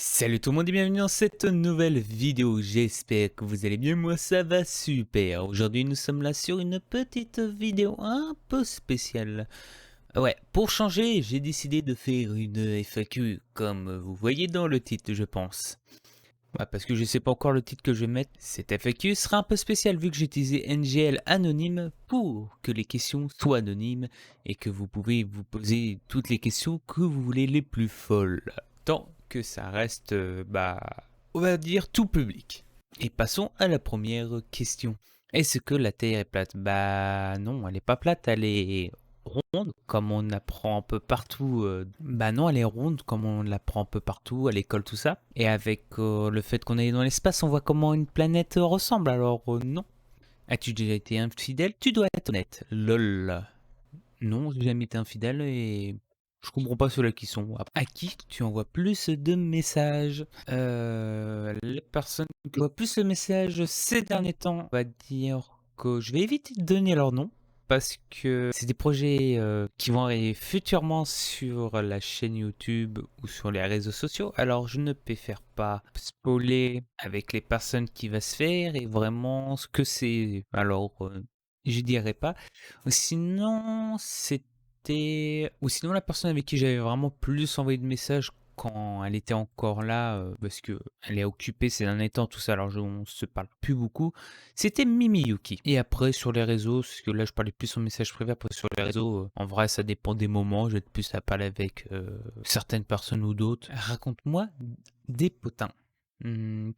Salut tout le monde et bienvenue dans cette nouvelle vidéo, j'espère que vous allez bien, moi ça va super. Aujourd'hui nous sommes là sur une petite vidéo un peu spéciale. Ouais, pour changer, j'ai décidé de faire une FAQ comme vous voyez dans le titre je pense. Ouais, parce que je sais pas encore le titre que je vais mettre. Cette FAQ sera un peu spéciale vu que j'ai utilisé NGL anonyme pour que les questions soient anonymes et que vous pouvez vous poser toutes les questions que vous voulez les plus folles. Tant que ça reste, on va dire tout public. Et passons à la première question. Est-ce que la Terre est plate? Bah non, elle est pas plate, elle est ronde, comme on apprend un peu partout. Bah non, elle est ronde, comme on l'apprend un peu partout, à l'école, tout ça. Et avec le fait qu'on est dans l'espace, on voit comment une planète ressemble, alors non. As-tu déjà été infidèle? Tu dois être honnête. Lol. Non, j'ai jamais été infidèle et je comprends pas ceux-là qui sont. À qui tu envoies plus de messages? Les personnes qui envoient plus de messages ces derniers temps, on va dire que je vais éviter de donner leur nom parce que c'est des projets qui vont arriver futurement sur la chaîne YouTube ou sur les réseaux sociaux. Alors je ne préfère pas spoiler avec les personnes qui va se faire et vraiment ce que c'est. Alors je dirais pas. Sinon, ou sinon la personne avec qui j'avais vraiment plus envoyé de messages quand elle était encore là, parce que elle est occupée ces derniers temps, tout ça, alors on se parle plus beaucoup, c'était Mimi Yuki. Et après, sur les réseaux, parce que là, je parlais plus en message privé, après sur les réseaux, en vrai, ça dépend des moments, je vais être plus à parler avec certaines personnes ou d'autres. Raconte-moi des potins.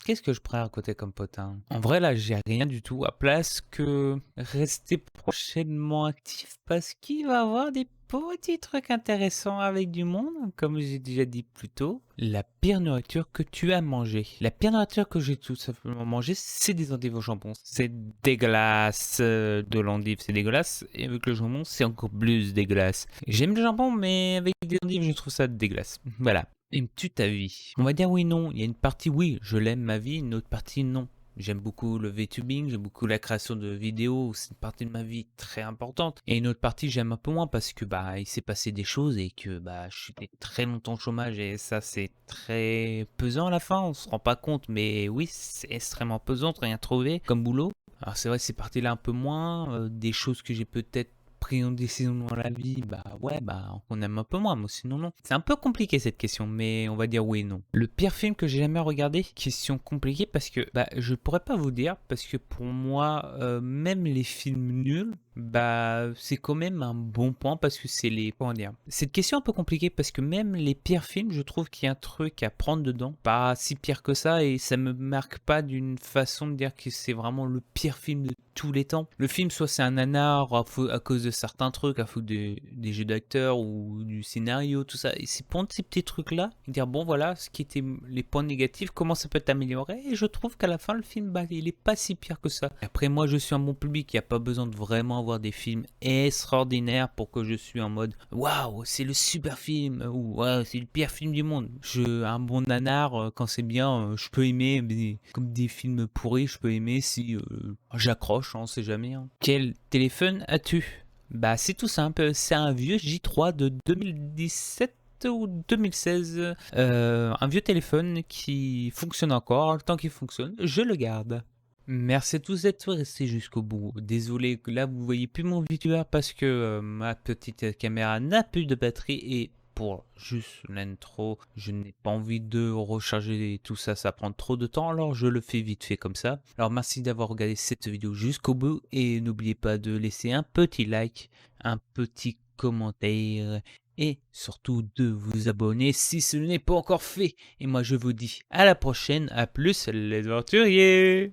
Qu'est-ce que je pourrais raconter comme potin? En vrai, là, j'ai rien du tout. À place que rester prochainement actif parce qu'il va y avoir des petits trucs intéressants avec du monde, comme j'ai déjà dit plus tôt. La pire nourriture que tu as mangée. La pire nourriture que j'ai tout simplement mangée, c'est des endives au jambon. C'est dégueulasse. De l'endive, c'est dégueulasse. Et avec le jambon, c'est encore plus dégueulasse. J'aime le jambon, mais avec des endives, je trouve ça dégueulasse. Voilà. Aimes-tu ta vie? On va dire oui, non. Il y a une partie oui, je l'aime ma vie, une autre partie non. J'aime beaucoup le VTubing, j'aime beaucoup la création de vidéos, c'est une partie de ma vie très importante. Et une autre partie j'aime un peu moins parce que bah il s'est passé des choses et que bah je suis très longtemps au chômage et ça c'est très pesant à la fin, on se rend pas compte mais oui c'est extrêmement pesant de rien trouver comme boulot. Alors c'est vrai ces parties-là un peu moins, des choses que j'ai peut-être pris une décision dans la vie, bah ouais, bah on aime un peu moins, mais sinon non. C'est un peu compliqué cette question, mais on va dire oui et non. Le pire film que j'ai jamais regardé, question compliquée parce que bah je pourrais pas vous dire parce que pour moi même les films nuls, bah c'est quand même un bon point parce que c'est les comment dire. Cette question est un peu compliquée parce que même les pires films, je trouve qu'il y a un truc à prendre dedans, pas si pire que ça et ça me marque pas d'une façon de dire que c'est vraiment le pire film de tous les temps. Le film, soit c'est un nanar à cause de certains trucs, à cause des jeux d'acteurs ou du scénario, tout ça. Et c'est prendre ces petits trucs-là et dire bon voilà, ce qui était les points négatifs, comment ça peut t'améliorer. Et je trouve qu'à la fin, le film, bah, il est pas si pire que ça. Et après, moi, je suis un bon public, il n'y a pas besoin de vraiment avoir des films extraordinaires pour que je suis en mode waouh, c'est le super film ou ouais, c'est le pire film du monde. Un bon nanar, quand c'est bien, je peux aimer, mais comme des films pourris, je peux aimer si j'accroche, on sait jamais. Hein. Quel téléphone as-tu? Bah c'est tout simple, c'est un vieux J3 de 2017 ou 2016. Un vieux téléphone qui fonctionne encore, tant qu'il fonctionne, je le garde. Merci à tous d'être restés jusqu'au bout. Désolé que là vous voyez plus mon vidéo parce que ma petite caméra n'a plus de batterie et pour juste l'intro, je n'ai pas envie de recharger tout ça, ça prend trop de temps, alors je le fais vite fait comme ça. Alors merci d'avoir regardé cette vidéo jusqu'au bout et n'oubliez pas de laisser un petit like, un petit commentaire et surtout de vous abonner si ce n'est pas encore fait. Et moi je vous dis à la prochaine, à plus les aventuriers!